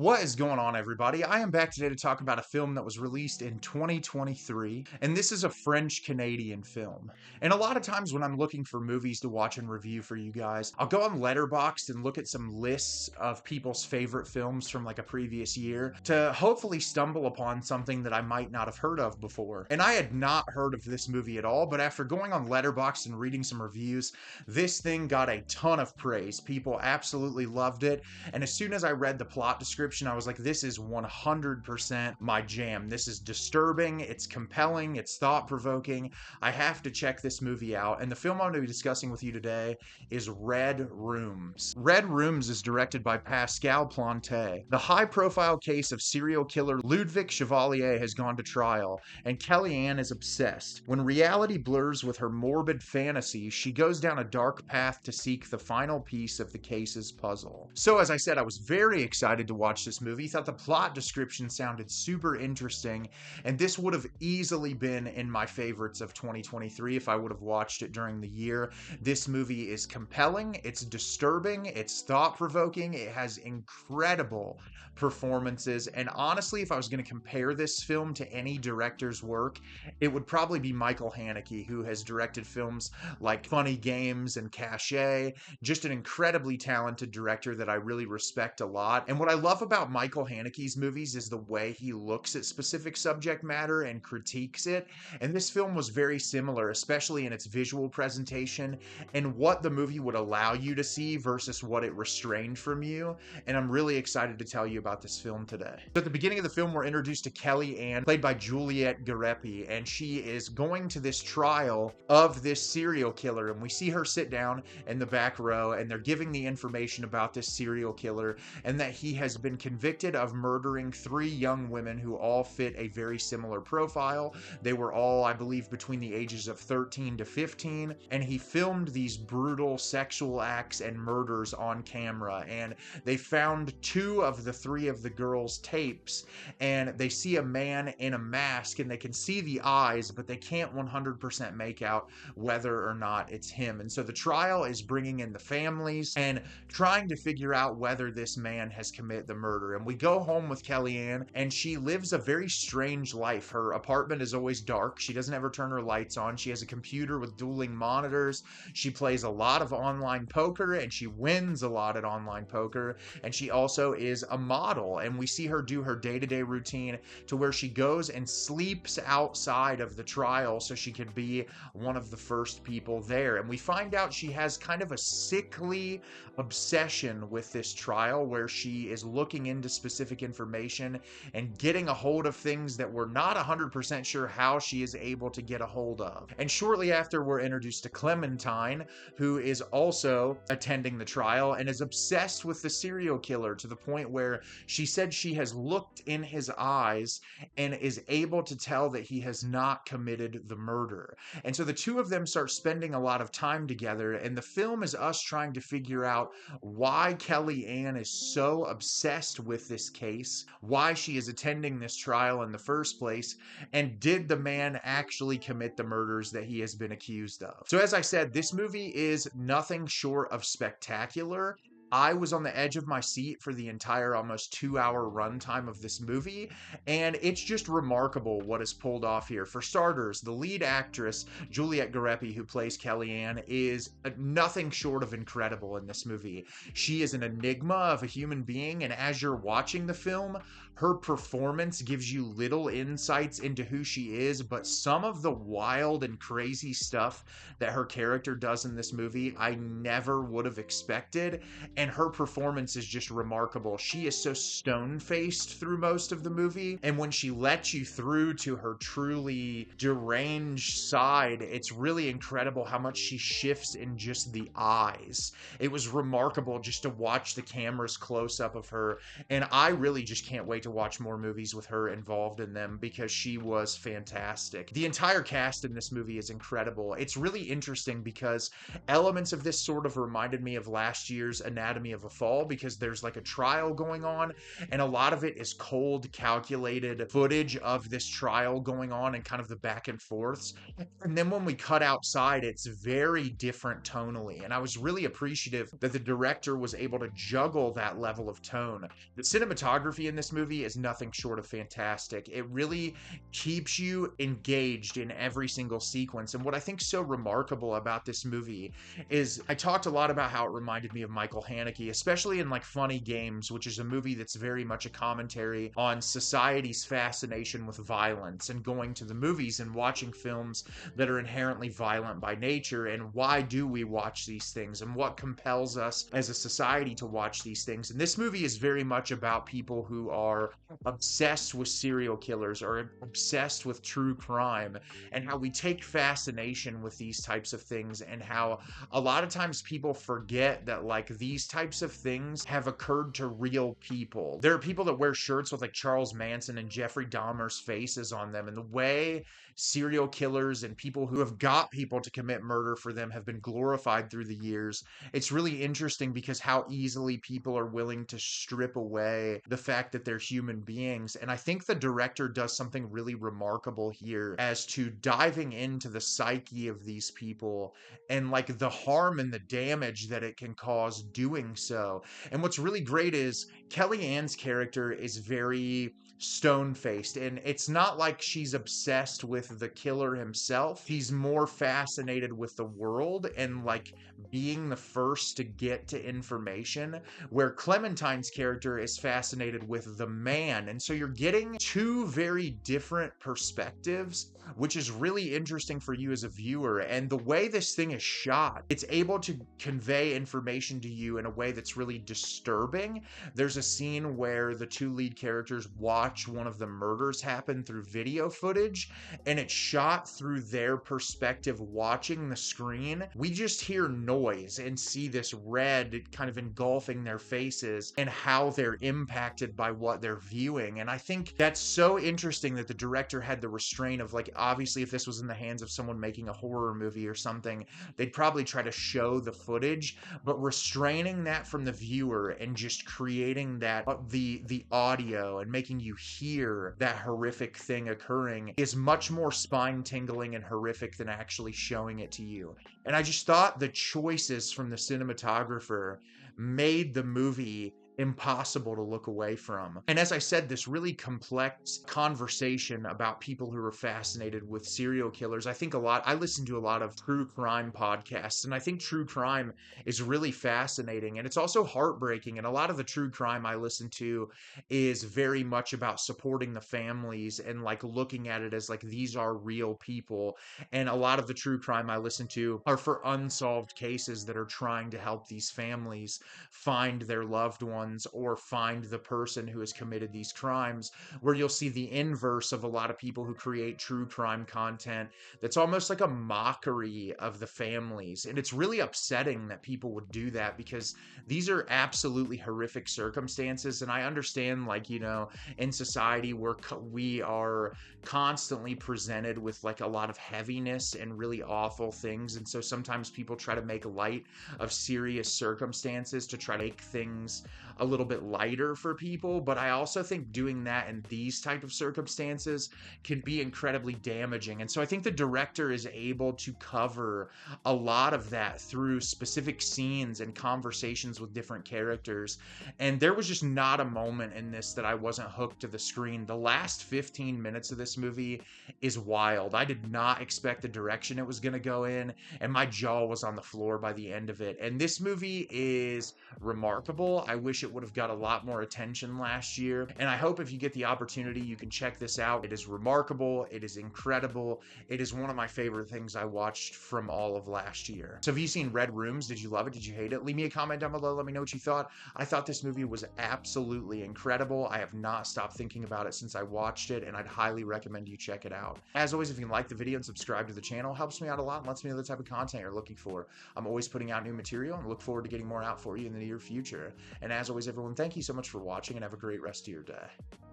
What is going on, everybody? I am back today to talk about a film that was released in 2023, and this is a French-Canadian film. And a lot of times when I'm looking for movies to watch and review for you guys, I'll go on Letterboxd and look at some lists of people's favorite films from like a previous year to hopefully stumble upon something that I might not have heard of before. And I had not heard of this movie at all, but after going on Letterboxd and reading some reviews, this thing got a ton of praise. People absolutely loved it, and as soon as I read the plot description, I was like, this is 100% my jam. This is disturbing, it's compelling, it's thought-provoking. I have to check this movie out, and the film I'm going to be discussing with you today is Red Rooms. Red Rooms is directed by Pascal Plante. The high-profile case of serial killer Ludovic Chevalier has gone to trial, and Kellyanne is obsessed. When reality blurs with her morbid fantasy, she goes down a dark path to seek the final piece of the case's puzzle. So, as I said, I was very excited to watch this movie. Thought the plot description sounded super interesting, and this would have easily been in my favorites of 2023 if I would have watched it during the year. This movie is compelling, it's disturbing, it's thought-provoking, it has incredible performances, and honestly, if I was going to compare this film to any director's work, it would probably be Michael Haneke, who has directed films like Funny Games and Caché. Just an incredibly talented director that I really respect a lot. And what I love about Michael Haneke's movies is the way he looks at specific subject matter and critiques it. And this film was very similar, especially in its visual presentation and what the movie would allow you to see versus what it restrained from you. And I'm really excited to tell you about this film today. So at the beginning of the film, we're introduced to Kellyanne, played by Juliette Gariépy, and she is going to this trial of this serial killer. And we see her sit down in the back row, and they're giving the information about this serial killer and that he has been convicted of murdering 3 young women who all fit a very similar profile. They were all, I believe, between the ages of 13 to 15, and he filmed these brutal sexual acts and murders on camera. And they found 2 of the 3 of the girls' tapes, and they see a man in a mask, and they can see the eyes, but they can't 100% make out whether or not it's him. And so the trial is bringing in the families and trying to figure out whether this man has committed the murder. And we go home with Kellyanne, and she lives a very strange life. Her apartment is always dark. She doesn't ever turn her lights on. She has a computer with dueling monitors. She plays a lot of online poker, and she wins a lot at online poker. And she also is a model, and we see her do her day-to-day routine to where she goes and sleeps outside of the trial so she could be one of the first people there. And we find out she has kind of a sickly obsession with this trial where she is looking into specific information and getting a hold of things that we're not 100% sure how she is able to get a hold of. And shortly after, we're introduced to Clementine, who is also attending the trial and is obsessed with the serial killer to the point where she said she has looked in his eyes and is able to tell that he has not committed the murder. And so the two of them start spending a lot of time together, and the film is us trying to figure out why Kellyanne is so obsessed with this case, why she is attending this trial in the first place, and did the man actually commit the murders that he has been accused of. So as I said, this movie is nothing short of spectacular. I was on the edge of my seat for the entire almost 2-hour runtime of this movie, and it's just remarkable what is pulled off here. For starters, the lead actress, Juliette Gariépy, who plays Kellyanne, is nothing short of incredible in this movie. She is an enigma of a human being, and as you're watching the film, her performance gives you little insights into who she is, but some of the wild and crazy stuff that her character does in this movie, I never would have expected. And her performance is just remarkable. She is so stone-faced through most of the movie, and when she lets you through to her truly deranged side, it's really incredible how much she shifts in just the eyes. It was remarkable just to watch the cameras close up of her, and I really just can't wait to watch more movies with her involved in them because she was fantastic. The entire cast in this movie is incredible. It's really interesting because elements of this sort of reminded me of last year's Anatomy Anatomy of a Fall, because there's like a trial going on, and a lot of it is cold, calculated footage of this trial going on and kind of the back and forths. And then when we cut outside, it's very different tonally. And I was really appreciative that the director was able to juggle that level of tone. The cinematography in this movie is nothing short of fantastic. It really keeps you engaged in every single sequence. And what I think so remarkable about this movie is I talked a lot about how it reminded me of Michael Haneke, especially in like Funny Games, which is a movie that's very much a commentary on society's fascination with violence and going to the movies and watching films that are inherently violent by nature, and why do we watch these things and what compels us as a society to watch these things. And this movie is very much about people who are obsessed with serial killers or obsessed with true crime, and how we take fascination with these types of things, and how a lot of times people forget that like these types of things have occurred to real people. There are people that wear shirts with like Charles Manson and Jeffrey Dahmer's faces on them, and the way serial killers and people who have got people to commit murder for them have been glorified through the years. It's really interesting because how easily people are willing to strip away the fact that they're human beings. And I think the director does something really remarkable here as to diving into the psyche of these people and like the harm and the damage that it can cause doing so. And what's really great is Kelly Ann's character is very stone-faced, and it's not like she's obsessed with the killer himself. She's more fascinated with the world and like being the first to get to information, where Clementine's character is fascinated with the man. And so you're getting two very different perspectives, which is really interesting for you as a viewer. And the way this thing is shot, it's able to convey information to you in a way that's really disturbing. There's a scene where the two lead characters watch one of the murders happen through video footage, and it's shot through their perspective watching the screen. We just hear noise and see this red kind of engulfing their faces and how they're impacted by what they're viewing. And I think that's so interesting that the director had the restraint of like, obviously if this was in the hands of someone making a horror movie or something, they'd probably try to show the footage, but restraining that from the viewer and just creating that the audio and making you hear that horrific thing occurring is much more spine tingling and horrific than actually showing it to you. And I just thought the choices from the cinematographer made the movie impossible to look away from. And as I said, this really complex conversation about people who are fascinated with serial killers. I listen to a lot of true crime podcasts, and I think true crime is really fascinating, and it's also heartbreaking. And a lot of the true crime I listen to is very much about supporting the families and like looking at it as like these are real people. And a lot of the true crime I listen to are for unsolved cases that are trying to help these families find their loved ones or find the person who has committed these crimes, where you'll see the inverse of a lot of people who create true crime content that's almost like a mockery of the families. And it's really upsetting that people would do that, because these are absolutely horrific circumstances. And I understand, like, you know, in society we are constantly presented with like a lot of heaviness and really awful things, and so sometimes people try to make light of serious circumstances to try to make things a little bit lighter for people. But I also think doing that in these type of circumstances can be incredibly damaging. And so I think the director is able to cover a lot of that through specific scenes and conversations with different characters. And there was just not a moment in this that I wasn't hooked to the screen. The last 15 minutes of this movie is wild. I did not expect the direction it was going to go in, and my jaw was on the floor by the end of it. And this movie is remarkable. I wish it would have got a lot more attention last year, and I hope if you get the opportunity you can check this out. It is remarkable. It is incredible. It is one of my favorite things I watched from all of last year. So have you seen Red Rooms? Did you love it? Did you hate it? Leave me a comment down below. Let me know what you thought. I thought this movie was absolutely incredible. I have not stopped thinking about it since I watched it, and I'd highly recommend you check it out. As always, if you can like the video and subscribe to the channel, helps me out a lot and lets me know the type of content you're looking for. I'm always putting out new material and look forward to getting more out for you in the near future. And as always, everyone, thank you so much for watching, and have a great rest of your day.